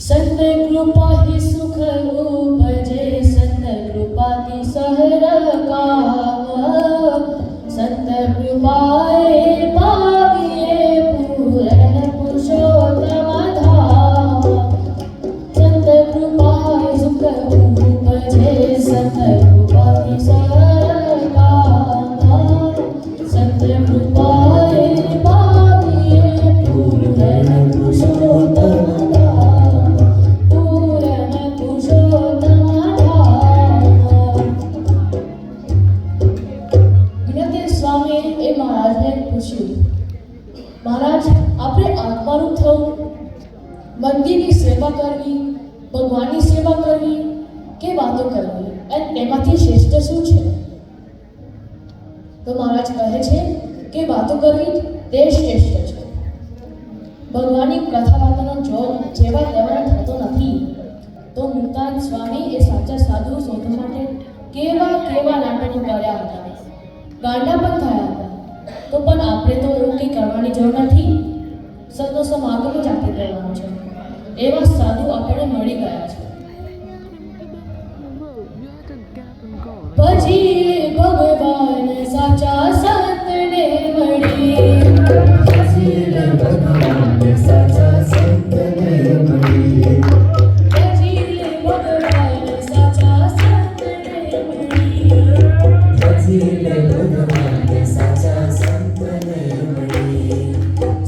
संत कृपा ही सुख उपजे, संत कृपाती सहर काम, संत कृपाए पाविये पूरण पुरुषोत्तम धाम। संत कृपा ही सुख उपजे, संत कृपाती सहर काम, संत कृपाए पाविये पूरण पुरुषोत्तम महाराज આપણે આત્મારૂપ થવું, મંદિરની સેવા કરવી, ભગવાનની સેવા કરવી કે વાતો કરવી, અને એમાંથી શ્રેષ્ઠ શું છે? તો મહારાજ કહે છે કે વાતો કરવી તે શ્રેષ્ઠ છે. ભગવાનની કથા વાર્તાનો જોગ જેવા તેવા થતો નથી. તો મુક્તાનંદ સ્વામી એ સાચા સાધુ શોધવા માટે કેવા કેવા નાટકો કર્યા હતા, ગાંડા પણ થયા હતા. તો પણ આપણે તો એવું કંઈ કરવાની જરૂર નથી. સંતો સમાગમ જ આપણે કરવાનું છે. એવા સાધુ આપણને મળી ગયા છે. ભજી ભગવાન સાચા સંતને મળી, ભજી ભગવાન સાચા સંતને મળી, ભજી ભગવાન સાચા સંતને મળી, ભજી ભગવાન સાચા સંતને મળી,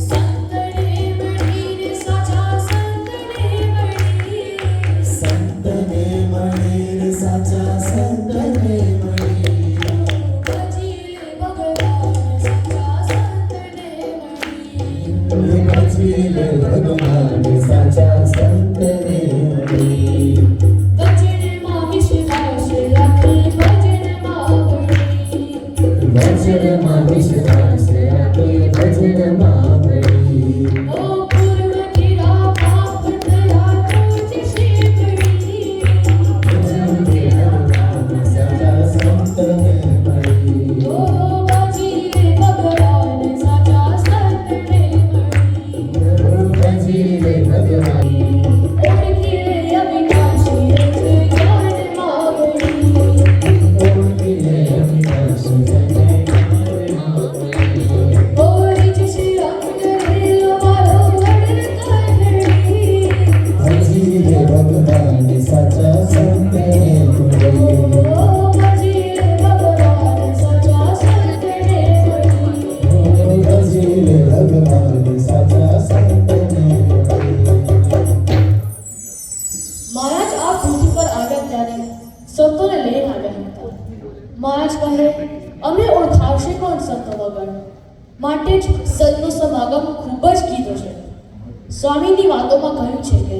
સંતને મળી સાચા સંતને મળી, સંતને મળી સાચા સંતને મળી, ભજી ભગવાન સાચા સંતને મળી, ભજી ભગવાન સાચા સંતને મળી, ભજનમાં વિશ્વાસ રાખી ભજનમાં પડી, ભજનમાં વિશ્વાસ રાખી ભજનમાં પડી, ઓ પૂર્વ કિરા પાપ તરા તુજ શીતળી, ભજનથી ભગવાન સાચા સંતને મળી, ઓ ભજી ભગવાન સાચા સંતને મળી, ભજી ભગવાન ઓળખી લે અવિનાશી રત જ્ઞાનમાં પડી, ઓળખી લે અવિનાશી રત જ્ઞાનમાં પડી, ઓરી જ શ્રી અંતરેલો મારો વડતાંડળી, ભજી ભગવાન સાચા સંતને મળી, ઓ ભજી ભગવાન સાચા સંતને મળી, ઓ ભજી ભગવાન સાચા સંતને મળી. મહારાજ આ પૃથ્વી પર આવ્યા ત્યારે સંતોને લઈને આવ્યા હતા. મહારાજ કહે, અમે ઓળખાવશે કોણ સંતો વગર? માટે જ સંતનો સમાગમ ખૂબ જ કીધો છે. સ્વામીની વાતોમાં કહ્યું છે કે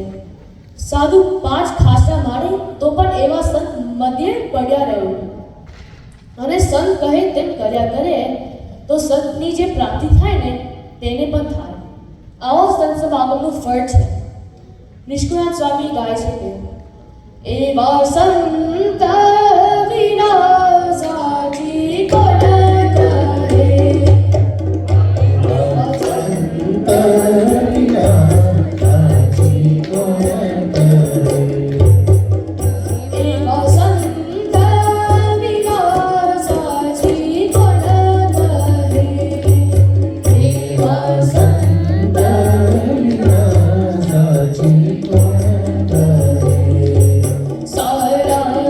સાધુ 5 ખાસા મારે તો પણ એવા સંત મધ્યે પડ્યા રહેવું, અને સંત કહે તેમ કર્યા કરે તો સંતની જે પ્રાપ્તિ થાય ને તેને પણ થાય. આવો સંત સમાગમનું ફળ છે. નિષ્કુળાનંદ સ્વામી ગાય છે કે એવા સંત વિના સાચી કોણ કરે, એવા સંત વિના સાચી કોણ કરે, એવા સંત વિના સાચી કોણ કરે, એવા સંત વિના સાચી કોણ કરે, સારા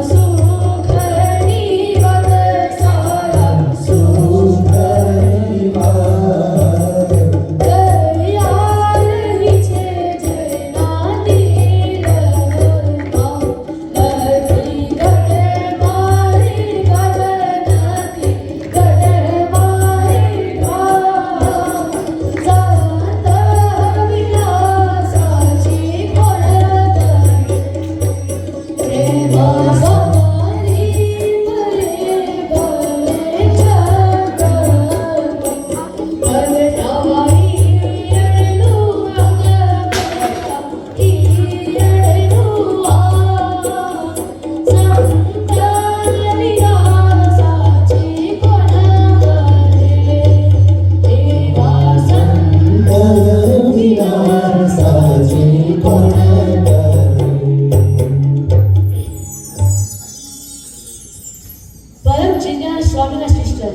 જીત્યાનંદ સ્વામીના શિષ્ય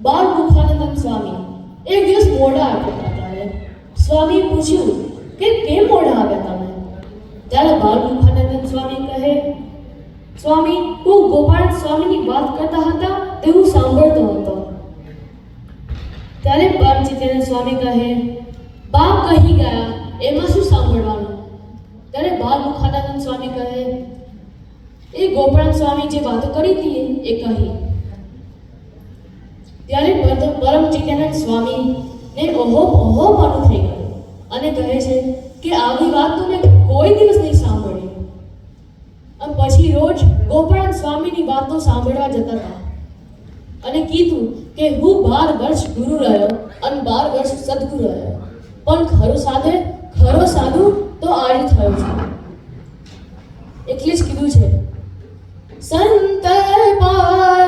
બાળ મુખાનંદન સ્વામી એક દિવસ મોડા આવ્યા હતા. ત્યારે સ્વામીએ પૂછ્યું કે કેમ મોડા આવ્યા તમે? ત્યારે બાળ મુખાનંદન સ્વામી કહે, સ્વામી, હું ગોપાલ સ્વામીની વાત કરતા હતા તે હું સાંભળતો હતો. ત્યારે પરમ જીત્યાનંદ સ્વામી કહે, બાપ કહી ગયા એમાં શું સાંભળવાનું? ત્યારે બાળ મુખાનંદન સ્વામી કહે, એ ગોપાલ સ્વામી જે વાતો કરી હતી એ કહી. ત્યારે પરમ જીત્યાનંદ સ્વામી ને ઓહોમાનું થઈ ગયું અને કહે છે કે આવી વાત તો મેં કોઈ દિવસ નહીં સાંભળી. અને પછી રોજ ગોપાલ સ્વામીની વાતો સાંભળવા જતા હતા અને કીધું કે હું 12 વર્ષ ગુરુ રહ્યો અને 12 વર્ષ સદગુરુ રહ્યો, પણ ખરો સાધુ તો આજે થયો છે. એટલે જ કીધું છે, સંત પાર